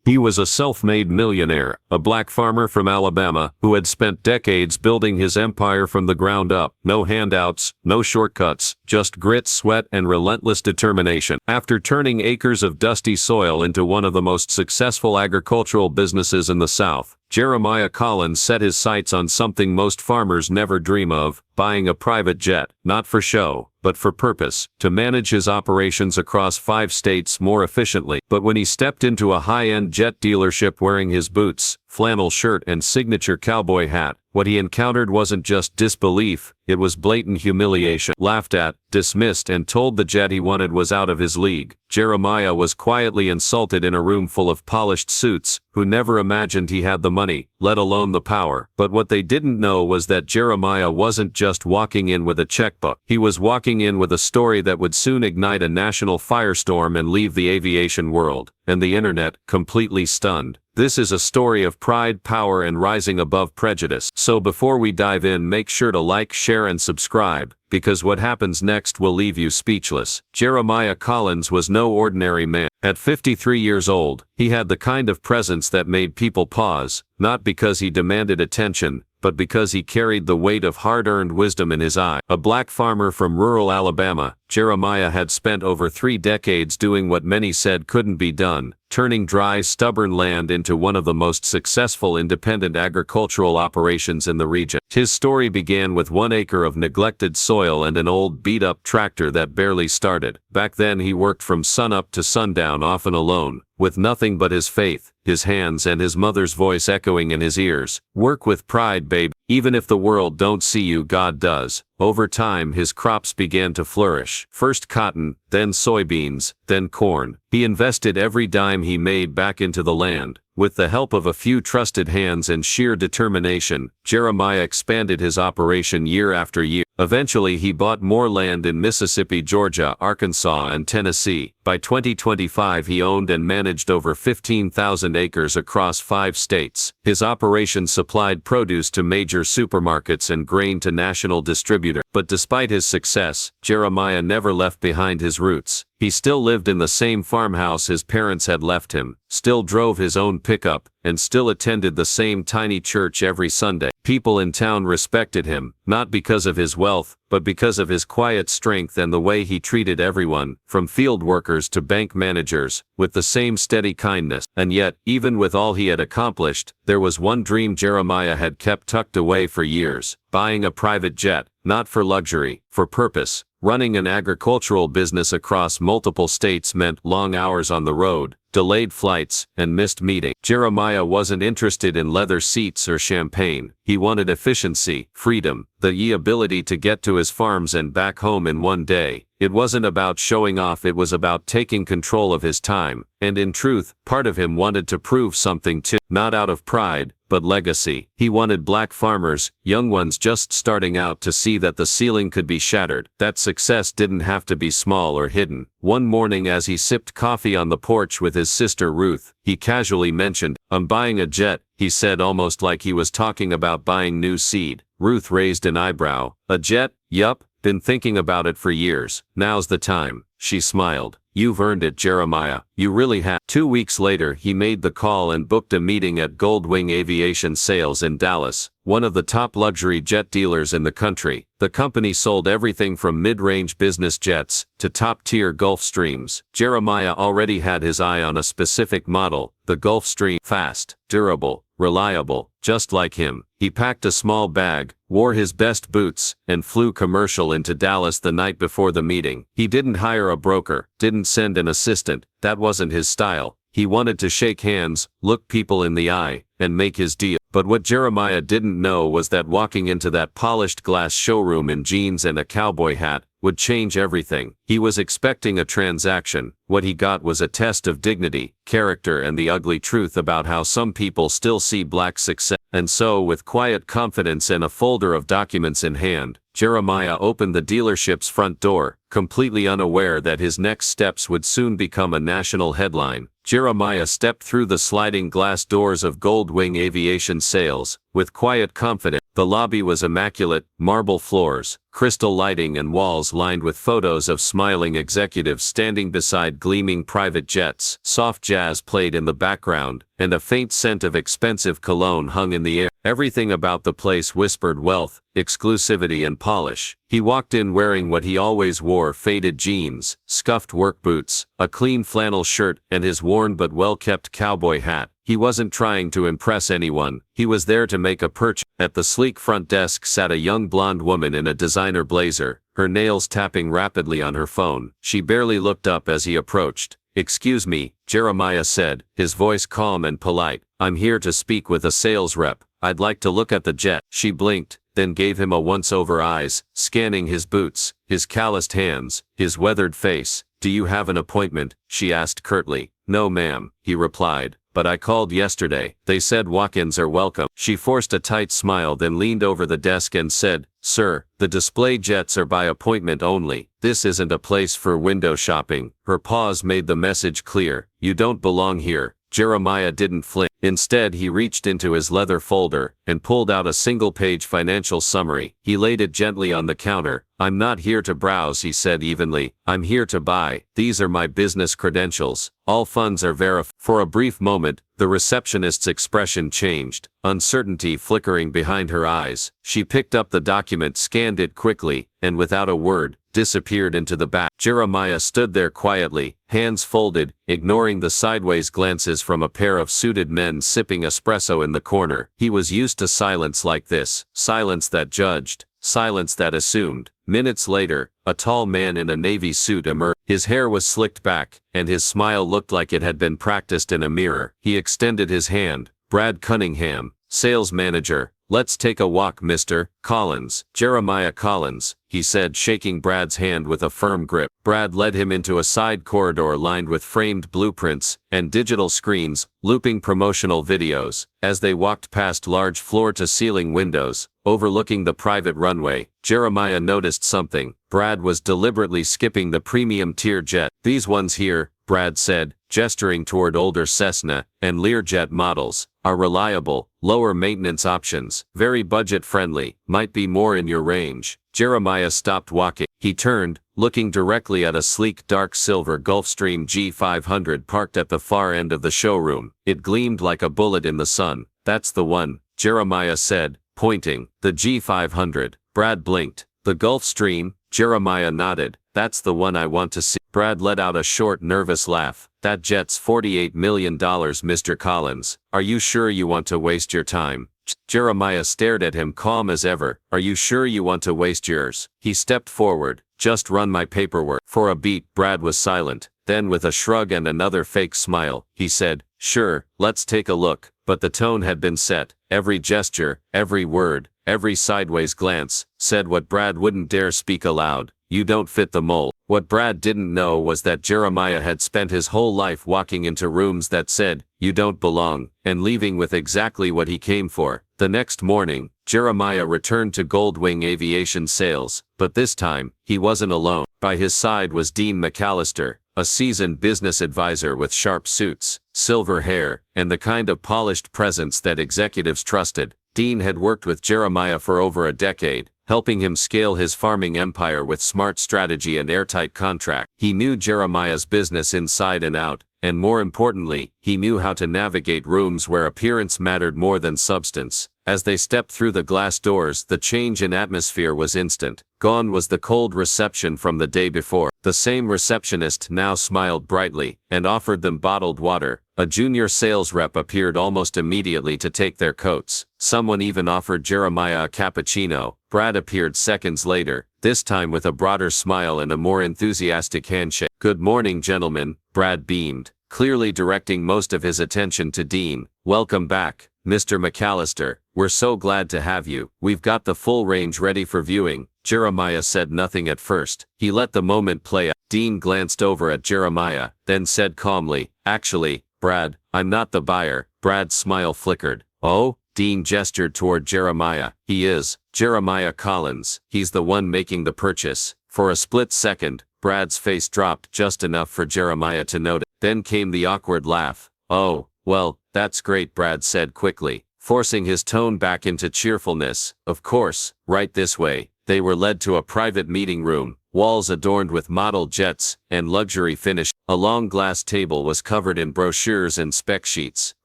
He was a self-made millionaire, a black farmer from Alabama who had spent decades building his empire from the ground up. No handouts, no shortcuts, just grit, sweat, and relentless determination. After turning acres of dusty soil into one of the most successful agricultural businesses in the South, Jeremiah Collins set his sights on something most farmers never dream of: buying a private jet, not for show, but for purpose, to manage his operations across 5 states more efficiently. But when he stepped into a high-end jet dealership wearing his boots, flannel shirt, and signature cowboy hat, what he encountered wasn't just disbelief, it was blatant humiliation. Laughed at, dismissed, and told the jet he wanted was out of his league, Jeremiah was quietly insulted in a room full of polished suits who never imagined he had the money, let alone the power. But what they didn't know was that Jeremiah wasn't just walking in with a checkbook. He was walking in with a story that would soon ignite a national firestorm and leave the aviation world, and the internet, completely stunned. This is a story of pride, power, and rising above prejudice. So before we dive in, make sure to like, share, and subscribe, because what happens next will leave you speechless. Jeremiah Collins was no ordinary man. At 53 years old, he had the kind of presence that made people pause, not because he demanded attention, but because he carried the weight of hard-earned wisdom in his eye. A black farmer from rural Alabama, Jeremiah had spent over 3 decades doing what many said couldn't be done, turning dry, stubborn land into one of the most successful independent agricultural operations in the region. His story began with 1 acre of neglected soil and an old beat-up tractor that barely started. Back then he worked from sunup to sundown, often alone, with nothing but his faith, his hands, and his mother's voice echoing in his ears. Work with pride, babe. Even if the world don't see you, God does. Over time, his crops began to flourish. First cotton, then soybeans, then corn. He invested every dime he made back into the land. With the help of a few trusted hands and sheer determination, Jeremiah expanded his operation year after year. Eventually he bought more land in Mississippi, Georgia, Arkansas, and Tennessee. By 2025 he owned and managed over 15,000 acres across 5 states. His operation supplied produce to major supermarkets and grain to national distributors. But despite his success, Jeremiah never left behind his roots. He still lived in the same farmhouse his parents had left him, still drove his own pickup, and still attended the same tiny church every Sunday. People in town respected him, not because of his wealth, but because of his quiet strength and the way he treated everyone, from field workers to bank managers, with the same steady kindness. And yet, even with all he had accomplished, there was one dream Jeremiah had kept tucked away for years: buying a private jet, not for luxury, for purpose. Running an agricultural business across multiple states meant long hours on the road, delayed flights, and missed meetings. Jeremiah wasn't interested in leather seats or champagne. He wanted efficiency, freedom, the ability to get to his farms and back home in one day. It wasn't about showing off, it was about taking control of his time. And in truth, part of him wanted to prove something too. Not out of pride, but legacy. He wanted black farmers, young ones just starting out, to see that the ceiling could be shattered, that success didn't have to be small or hidden. One morning as he sipped coffee on the porch with his sister Ruth, he casually mentioned, "I'm buying a jet," he said, almost like he was talking about buying new seed. Ruth raised an eyebrow. "A jet? Yup, been thinking about it for years. Now's the time," she smiled. "You've earned it, Jeremiah. You really have." 2 weeks later, he made the call and booked a meeting at Goldwing Aviation Sales in Dallas, one of the top luxury jet dealers in the country. The company sold everything from mid-range business jets to top-tier Gulfstreams. Jeremiah already had his eye on a specific model, the Gulfstream. Fast, durable, reliable, just like him. He packed a small bag, wore his best boots, and flew commercial into Dallas the night before the meeting. He didn't hire a broker, didn't send an assistant. That wasn't his style. He wanted to shake hands, look people in the eye, and make his deal. But what Jeremiah didn't know was that walking into that polished glass showroom in jeans and a cowboy hat would change everything. He was expecting a transaction. What he got was a test of dignity, character, and the ugly truth about how some people still see black success. And so, with quiet confidence and a folder of documents in hand, Jeremiah opened the dealership's front door, completely unaware that his next steps would soon become a national headline. Jeremiah stepped through the sliding glass doors of Goldwing Aviation Sales with quiet confidence. The lobby was immaculate: marble floors, crystal lighting and walls lined with photos of smiling executives standing beside gleaming private jets. Soft jazz played in the background, and a faint scent of expensive cologne hung in the air. Everything about the place whispered wealth, exclusivity and polish. He walked in wearing what he always wore: faded jeans, scuffed work boots, a clean flannel shirt, and his worn but well-kept cowboy hat. He wasn't trying to impress anyone, he was there to make a purchase. At the sleek front desk sat a young blonde woman in a designer blazer, her nails tapping rapidly on her phone. She barely looked up as he approached. "Excuse me," Jeremiah said, his voice calm and polite. "I'm here to speak with a sales rep. I'd like to look at the jet." She blinked, then gave him a once-over eyes, scanning his boots, his calloused hands, his weathered face. "Do you have an appointment?" she asked curtly. "No ma'am," he replied, "but I called yesterday. They said walk-ins are welcome." She forced a tight smile, then leaned over the desk and said, "Sir, the display jets are by appointment only. This isn't a place for window shopping." Her pause made the message clear. "You don't belong here." Jeremiah didn't flinch. Instead, he reached into his leather folder and pulled out a single-page financial summary. He laid it gently on the counter. "I'm not here to browse," he said evenly. "I'm here to buy. These are my business credentials. All funds are verified." For a brief moment, the receptionist's expression changed, uncertainty flickering behind her eyes. She picked up the document, scanned it quickly, and without a word, disappeared into the back. Jeremiah stood there quietly, hands folded, ignoring the sideways glances from a pair of suited men sipping espresso in the corner. He was used to silence like this, silence that judged, silence that assumed. Minutes later, a tall man in a navy suit emerged. His hair was slicked back, and his smile looked like it had been practiced in a mirror. He extended his hand. "Brad Cunningham, sales manager. Let's take a walk, Mr. Collins." "Jeremiah Collins," he said, shaking Brad's hand with a firm grip. Brad led him into a side corridor lined with framed blueprints and digital screens, looping promotional videos. As they walked past large floor-to-ceiling windows, overlooking the private runway, Jeremiah noticed something. Brad was deliberately skipping the premium-tier jet. "These ones here," Brad said, gesturing toward older Cessna and Learjet models, "are reliable, lower-maintenance options, very budget-friendly, might be more in your range." Jeremiah stopped walking. He turned, looking directly at a sleek dark silver Gulfstream G500 parked at the far end of the showroom. It gleamed like a bullet in the sun. "That's the one," Jeremiah said, pointing. "The G500." Brad blinked. "The Gulfstream?" Jeremiah nodded. "That's the one I want to see." Brad let out a short, nervous laugh. "That jet's $48 million, Mr. Collins. Are you sure you want to waste your time?" Jeremiah stared at him, calm as ever. "Are you sure you want to waste yours?" He stepped forward. "Just run my paperwork." For a beat, Brad was silent. Then, with a shrug and another fake smile, he said, "Sure, let's take a look." But the tone had been set. Every gesture, every word, every sideways glance, said what Brad wouldn't dare speak aloud. "You don't fit the mold." What Brad didn't know was that Jeremiah had spent his whole life walking into rooms that said, "You don't belong," and leaving with exactly what he came for. The next morning, Jeremiah returned to Goldwing Aviation sales, but this time, he wasn't alone. By his side was Dean McAllister, a seasoned business advisor with sharp suits, silver hair, and the kind of polished presence that executives trusted. Dean had worked with Jeremiah for over a decade, helping him scale his farming empire with smart strategy and airtight contract. He knew Jeremiah's business inside and out, and more importantly, he knew how to navigate rooms where appearance mattered more than substance. As they stepped through the glass doors, the change in atmosphere was instant. Gone was the cold reception from the day before. The same receptionist now smiled brightly and offered them bottled water. A junior sales rep appeared almost immediately to take their coats. Someone even offered Jeremiah a cappuccino. Brad appeared seconds later, this time with a broader smile and a more enthusiastic handshake. "Good morning, gentlemen," Brad beamed, clearly directing most of his attention to Dean. "Welcome back, Mr. McAllister. We're so glad to have you. We've got the full range ready for viewing." Jeremiah said nothing at first. He let the moment play out. Dean glanced over at Jeremiah, then said calmly, "Actually, Brad, I'm not the buyer." Brad's smile flickered. "Oh?" Dean gestured toward Jeremiah. "He is, Jeremiah Collins. He's the one making the purchase." For a split second, Brad's face dropped just enough for Jeremiah to notice. Then came the awkward laugh. "Oh, well, that's great," Brad said quickly, forcing his tone back into cheerfulness. "Of course, right this way." They were led to a private meeting room, walls adorned with model jets and luxury finish. A long glass table was covered in brochures and spec sheets.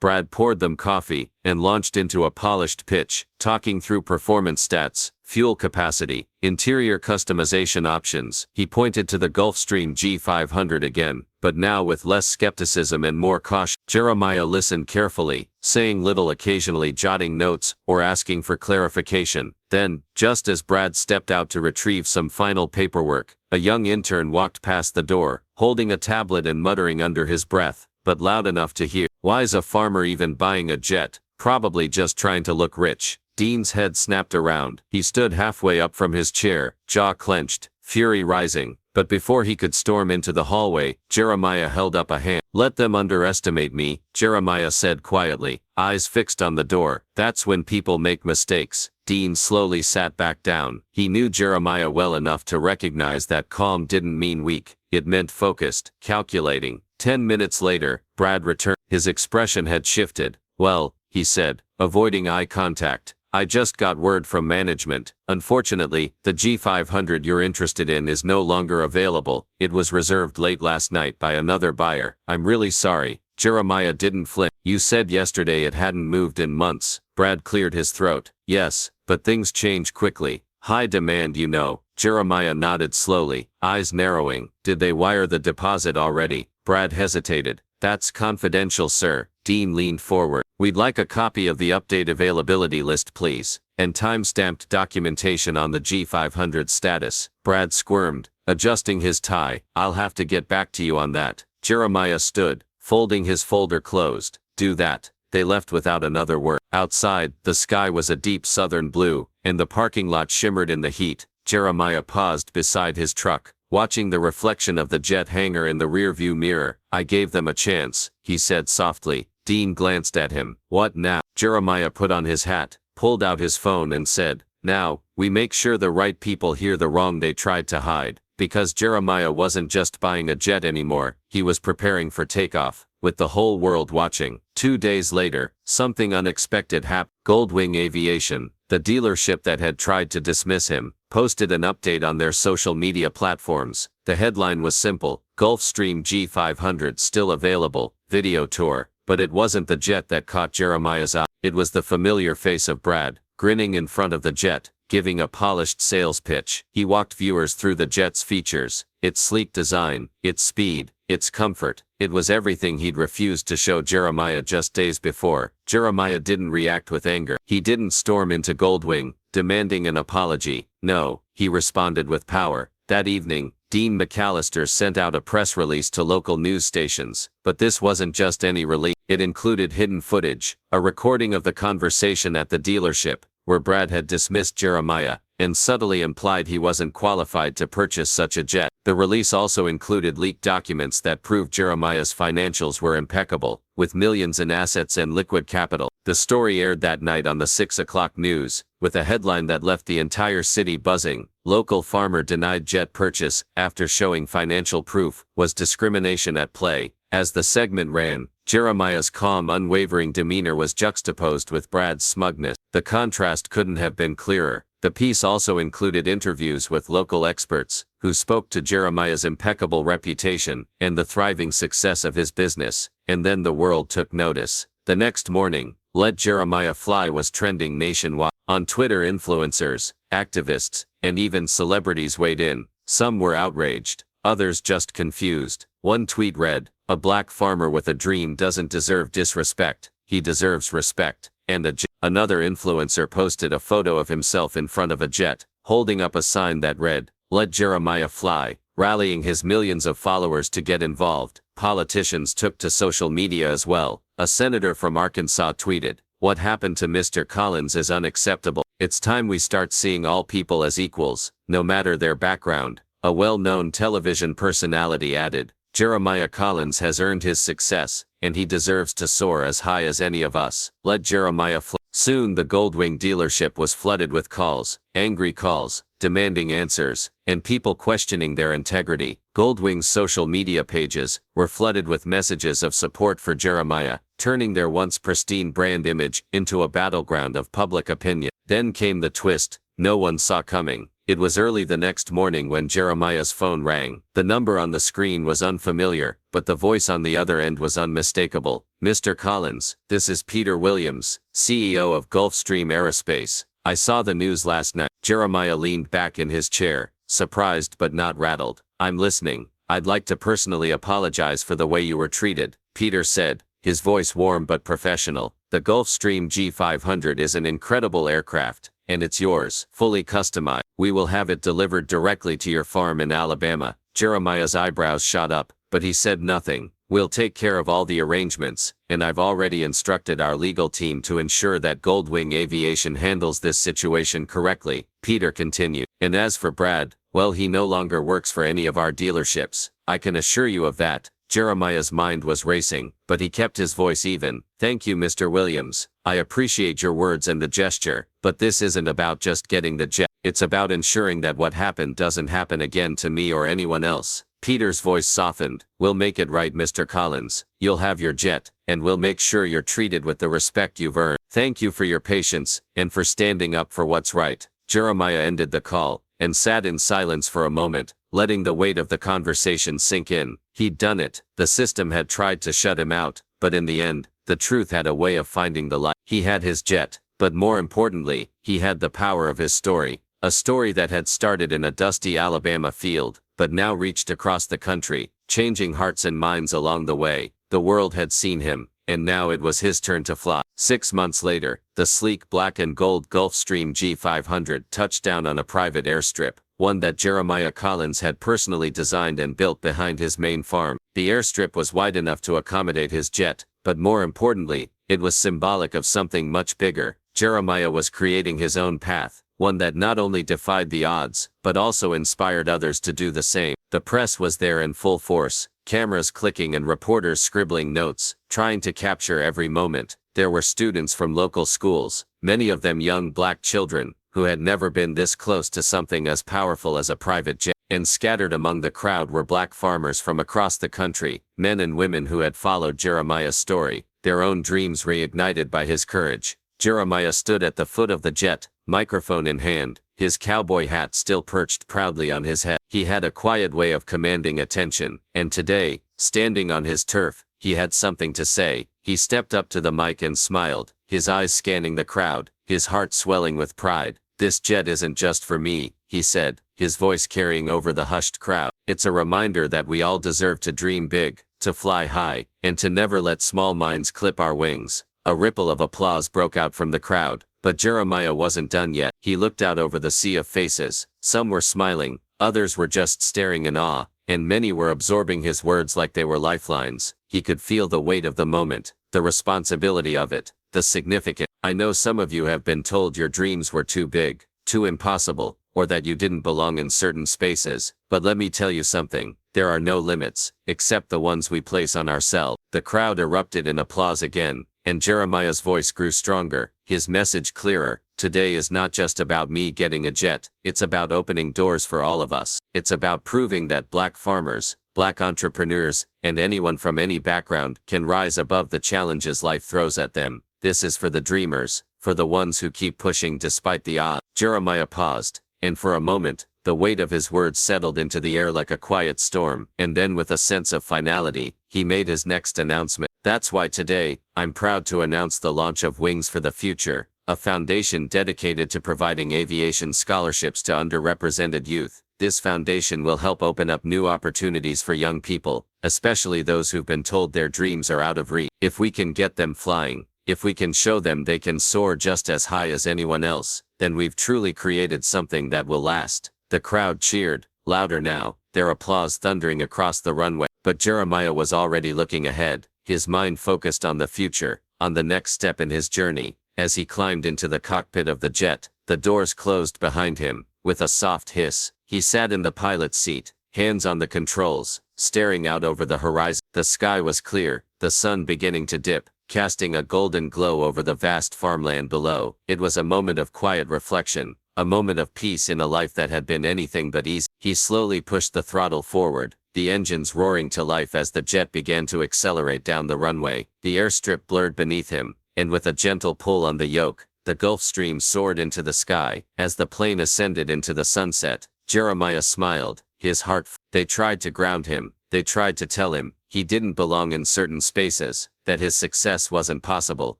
Brad poured them coffee and launched into a polished pitch, talking through performance stats, fuel capacity, interior customization options. He pointed to the Gulfstream G500 again, but now with less skepticism and more caution. Jeremiah listened carefully, saying little, occasionally jotting notes or asking for clarification. Then, just as Brad stepped out to retrieve some final paperwork, a young intern walked past the door, holding a tablet and muttering under his breath, but loud enough to hear. Why's a farmer even buying a jet? Probably just trying to look rich. Dean's head snapped around. He stood halfway up from his chair, jaw clenched, fury rising. But before he could storm into the hallway, Jeremiah held up a hand. Let them underestimate me, Jeremiah said quietly, eyes fixed on the door. That's when people make mistakes. Dean slowly sat back down. He knew Jeremiah well enough to recognize that calm didn't mean weak. It meant focused, calculating. 10 minutes later, Brad returned. His expression had shifted. Well, he said, avoiding eye contact. I just got word from management. Unfortunately, the G500 you're interested in is no longer available. It was reserved late last night by another buyer. I'm really sorry. Jeremiah didn't flinch. You said yesterday it hadn't moved in months. Brad cleared his throat. Yes, but things change quickly. High demand, you know. Jeremiah nodded slowly, eyes narrowing. Did they wire the deposit already? Brad hesitated. That's confidential, sir. Dean leaned forward. We'd like a copy of the update availability list, please, and time-stamped documentation on the G500 status. Brad squirmed, adjusting his tie. I'll have to get back to you on that. Jeremiah stood, folding his folder closed. Do that. They left without another word. Outside, the sky was a deep southern blue, and the parking lot shimmered in the heat. Jeremiah paused beside his truck, watching the reflection of the jet hangar in the rearview mirror. I gave them a chance, he said softly. Dean glanced at him. What now? Jeremiah put on his hat, pulled out his phone and said, now, we make sure the right people hear the wrong they tried to hide. Because Jeremiah wasn't just buying a jet anymore, he was preparing for takeoff, with the whole world watching. 2 days later, something unexpected happened. Goldwing Aviation, the dealership that had tried to dismiss him, posted an update on their social media platforms. The headline was simple: Gulfstream G500 still available, video tour. But it wasn't the jet that caught Jeremiah's eye. It was the familiar face of Brad, grinning in front of the jet, giving a polished sales pitch. He walked viewers through the jet's features, its sleek design, its speed, its comfort. It was everything he'd refused to show Jeremiah just days before. Jeremiah didn't react with anger. He didn't storm into Goldwing, demanding an apology. No, he responded with power. That evening, Dean McAllister sent out a press release to local news stations. But this wasn't just any release. It included hidden footage, a recording of the conversation at the dealership, where Brad had dismissed Jeremiah, and subtly implied he wasn't qualified to purchase such a jet. The release also included leaked documents that proved Jeremiah's financials were impeccable, with millions in assets and liquid capital. The story aired that night on the 6 o'clock news, with a headline that left the entire city buzzing. Local farmer denied jet purchase after showing financial proof. Was discrimination at play? As the segment ran, Jeremiah's calm, unwavering demeanor was juxtaposed with Brad's smugness. The contrast couldn't have been clearer. The piece also included interviews with local experts, who spoke to Jeremiah's impeccable reputation and the thriving success of his business. And then the world took notice. The next morning, Let Jeremiah Fly was trending nationwide. On Twitter, influencers, activists, and even celebrities weighed in. Some were outraged, others just confused. One tweet read, "A black farmer with a dream doesn't deserve disrespect, he deserves respect." And another influencer posted a photo of himself in front of a jet, holding up a sign that read, "Let Jeremiah Fly," rallying his millions of followers to get involved. Politicians took to social media as well. A senator from Arkansas tweeted, "What happened to Mr. Collins is unacceptable. It's time we start seeing all people as equals, no matter their background." A well-known television personality added, "Jeremiah Collins has earned his success, and he deserves to soar as high as any of us. Let Jeremiah fly." Soon the Goldwing dealership was flooded with calls, angry calls, demanding answers, and people questioning their integrity. Goldwing's social media pages were flooded with messages of support for Jeremiah, turning their once pristine brand image into a battleground of public opinion. Then came the twist no one saw coming. It was early the next morning when Jeremiah's phone rang. The number on the screen was unfamiliar, but the voice on the other end was unmistakable. "Mr. Collins, this is Peter Williams, CEO of Gulfstream Aerospace. I saw the news last night." Jeremiah leaned back in his chair, surprised but not rattled. "I'm listening. I'd like to personally apologize for the way you were treated," Peter said, his voice warm but professional. "The Gulfstream G500 is an incredible aircraft, and it's yours, fully customized. We will have it delivered directly to your farm in Alabama." Jeremiah's eyebrows shot up, but he said nothing. "We'll take care of all the arrangements, and I've already instructed our legal team to ensure that Goldwing Aviation handles this situation correctly," Peter continued. "And as for Brad, well, he no longer works for any of our dealerships. I can assure you of that." Jeremiah's mind was racing, but he kept his voice even. "Thank you, Mr. Williams. I appreciate your words and the gesture, but this isn't about just getting the jet. It's about ensuring that what happened doesn't happen again to me or anyone else." Peter's voice softened. "We'll make it right, Mr. Collins. You'll have your jet, and we'll make sure you're treated with the respect you've earned. Thank you for your patience, and for standing up for what's right." Jeremiah ended the call, and sat in silence for a moment, letting the weight of the conversation sink in. He'd done it. The system had tried to shut him out, but in the end, the truth had a way of finding the light. He had his jet, but more importantly, he had the power of his story. A story that had started in a dusty Alabama field, but now reached across the country, changing hearts and minds along the way. The world had seen him, and now it was his turn to fly. 6 months later, the sleek black and gold Gulfstream G500 touched down on a private airstrip, one that Jeremiah Collins had personally designed and built behind his main farm. The airstrip was wide enough to accommodate his jet, but more importantly, it was symbolic of something much bigger. Jeremiah was creating his own path, one that not only defied the odds, but also inspired others to do the same. The press was there in full force, cameras clicking and reporters scribbling notes, trying to capture every moment. There were students from local schools, many of them young black children, who had never been this close to something as powerful as a private jet. And scattered among the crowd were black farmers from across the country, men and women who had followed Jeremiah's story, their own dreams reignited by his courage. Jeremiah stood at the foot of the jet, microphone in hand, his cowboy hat still perched proudly on his head. He had a quiet way of commanding attention, and today, standing on his turf, he had something to say. He stepped up to the mic and smiled, his eyes scanning the crowd, his heart swelling with pride. "This jet isn't just for me," he said, his voice carrying over the hushed crowd. "It's a reminder that we all deserve to dream big, to fly high, and to never let small minds clip our wings." A ripple of applause broke out from the crowd, but Jeremiah wasn't done yet. He looked out over the sea of faces. Some were smiling, others were just staring in awe, and many were absorbing his words like they were lifelines. He could feel the weight of the moment, the responsibility of it, the significance. "I know some of you have been told your dreams were too big, too impossible, or that you didn't belong in certain spaces, but let me tell you something, there are no limits, except the ones we place on ourselves." The crowd erupted in applause again, and Jeremiah's voice grew stronger, his message clearer. "Today is not just about me getting a jet, it's about opening doors for all of us. It's about proving that black farmers, black entrepreneurs, and anyone from any background can rise above the challenges life throws at them. This is for the dreamers, for the ones who keep pushing despite the odds." Jeremiah paused, and for a moment, the weight of his words settled into the air like a quiet storm, and then with a sense of finality, he made his next announcement. "That's why today, I'm proud to announce the launch of Wings for the Future, a foundation dedicated to providing aviation scholarships to underrepresented youth. This foundation will help open up new opportunities for young people, especially those who've been told their dreams are out of reach. If we can get them flying, if we can show them they can soar just as high as anyone else, then we've truly created something that will last." The crowd cheered, louder now, their applause thundering across the runway. But Jeremiah was already looking ahead, his mind focused on the future, on the next step in his journey. As he climbed into the cockpit of the jet, the doors closed behind him. With a soft hiss, he sat in the pilot's seat, hands on the controls, staring out over the horizon. The sky was clear, the sun beginning to dip, casting a golden glow over the vast farmland below. It was a moment of quiet reflection, a moment of peace in a life that had been anything but easy. He slowly pushed the throttle forward, the engines roaring to life as the jet began to accelerate down the runway. The airstrip blurred beneath him, and with a gentle pull on the yoke, The Gulf Stream soared into the sky. As the plane ascended into the sunset, Jeremiah smiled, his heart. They tried to ground him. They tried to tell him he didn't belong in certain spaces, that his success wasn't possible.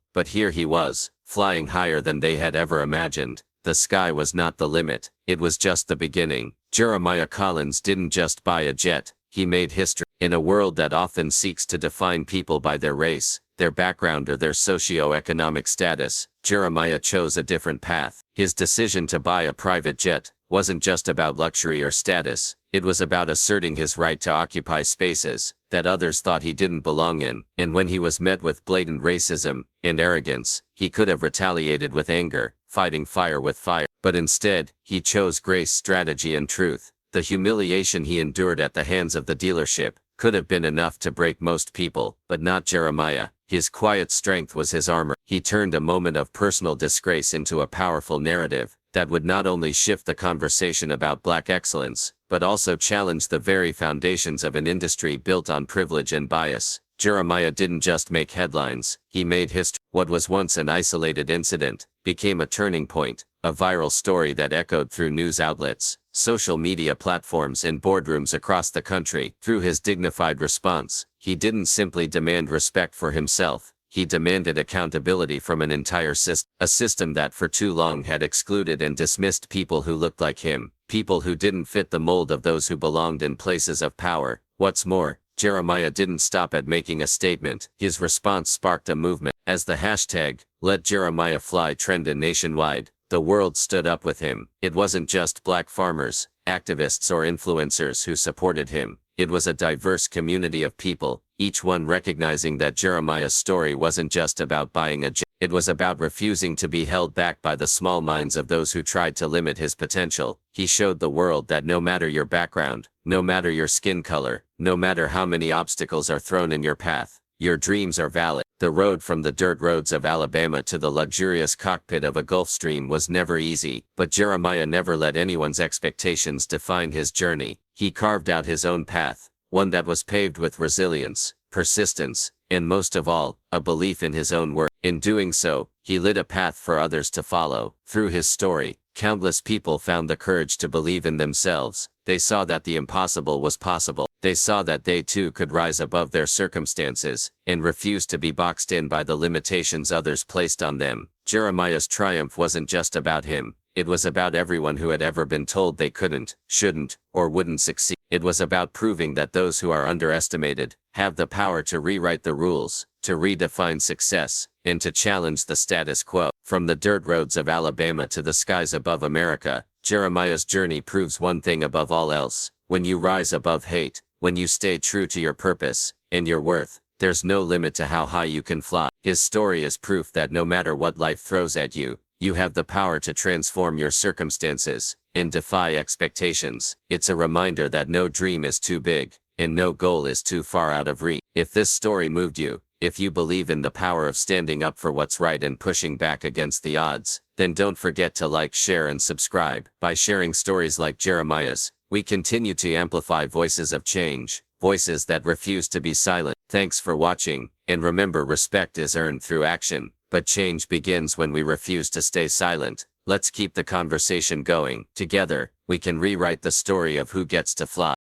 But here he was, flying higher than they had ever imagined. The sky was not the limit. It was just the beginning. Jeremiah Collins didn't just buy a jet. He made history. In a world that often seeks to define people by their race, their background or their socio-economic status, Jeremiah chose a different path. His decision to buy a private jet wasn't just about luxury or status. It was about asserting his right to occupy spaces that others thought he didn't belong in. And when he was met with blatant racism and arrogance, he could have retaliated with anger, fighting fire with fire. But instead, he chose grace, strategy, and truth. The humiliation he endured at the hands of the dealership could have been enough to break most people, but not Jeremiah. His quiet strength was his armor. He turned a moment of personal disgrace into a powerful narrative that would not only shift the conversation about Black excellence, but also challenge the very foundations of an industry built on privilege and bias. Jeremiah didn't just make headlines, he made history. What was once an isolated incident became a turning point, a viral story that echoed through news outlets, social media platforms, and boardrooms across the country. Through his dignified response, he didn't simply demand respect for himself, he demanded accountability from an entire system, a system that for too long had excluded and dismissed people who looked like him, people who didn't fit the mold of those who belonged in places of power. What's more, Jeremiah didn't stop at making a statement. His response sparked a movement. As the hashtag, Let Jeremiah Fly, trended nationwide, the world stood up with him. It wasn't just Black farmers, activists, or influencers who supported him. It was a diverse community of people, each one recognizing that Jeremiah's story wasn't just about buying a jet. It was about refusing to be held back by the small minds of those who tried to limit his potential. He showed the world that no matter your background, no matter your skin color, no matter how many obstacles are thrown in your path, your dreams are valid. The road from the dirt roads of Alabama to the luxurious cockpit of a Gulfstream was never easy, but Jeremiah never let anyone's expectations define his journey. He carved out his own path, one that was paved with resilience, persistence, and most of all, a belief in his own worth. In doing so, he lit a path for others to follow. Through his story, countless people found the courage to believe in themselves. They saw that the impossible was possible. They saw that they too could rise above their circumstances and refuse to be boxed in by the limitations others placed on them. Jeremiah's triumph wasn't just about him. It was about everyone who had ever been told they couldn't, shouldn't, or wouldn't succeed. It was about proving that those who are underestimated have the power to rewrite the rules, to redefine success, and to challenge the status quo. From the dirt roads of Alabama to the skies above America, Jeremiah's journey proves one thing above all else. When you rise above hate, when you stay true to your purpose and your worth, there's no limit to how high you can fly. His story is proof that no matter what life throws at you, you have the power to transform your circumstances and defy expectations. It's a reminder that no dream is too big, and no goal is too far out of reach. If this story moved you, if you believe in the power of standing up for what's right and pushing back against the odds, then don't forget to like, share, and subscribe. By sharing stories like Jeremiah's, we continue to amplify voices of change, voices that refuse to be silent. Thanks for watching, and remember, respect is earned through action, but change begins when we refuse to stay silent. Let's keep the conversation going. Together, we can rewrite the story of who gets to fly.